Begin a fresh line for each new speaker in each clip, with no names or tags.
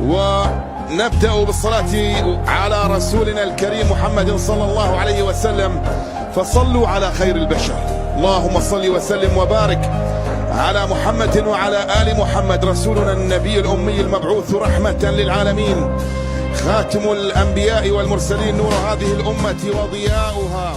ونبدأ بالصلاة على رسولنا الكريم محمد صلى الله عليه وسلم. فصلوا على خير البشر. اللهم صل وسلم وبارك على محمد وعلى آل محمد، رسولنا النبي الأمي المبعوث رحمة للعالمين، خاتم الأنبياء والمرسلين، نور هذه الأمة وضياؤها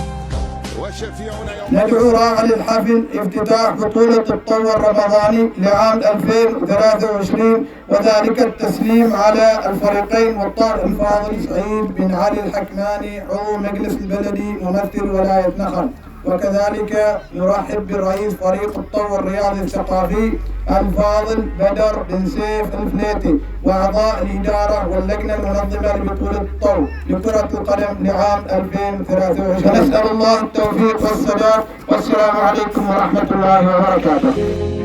وشفيعنا يوم.
ندعو راعي الحفل افتتاح بطولة الطو الرمضاني لعام 2023، وذلك التسليم على الفريقين والطارئ الفاضل سعيد بن علي الحكماني عضو مجلس البلدي ممثل ولاية نخل، وكذلك نرحب برئيس فريق الطو الرياضي الثقافي الفاضل بدر بن سيف الفليتي، واعضاء الاداره واللجنه المنظمه لبطوله الطو لكره القدم لعام 2023. نسال الله التوفيق والسداد، والسلام عليكم ورحمه الله وبركاته.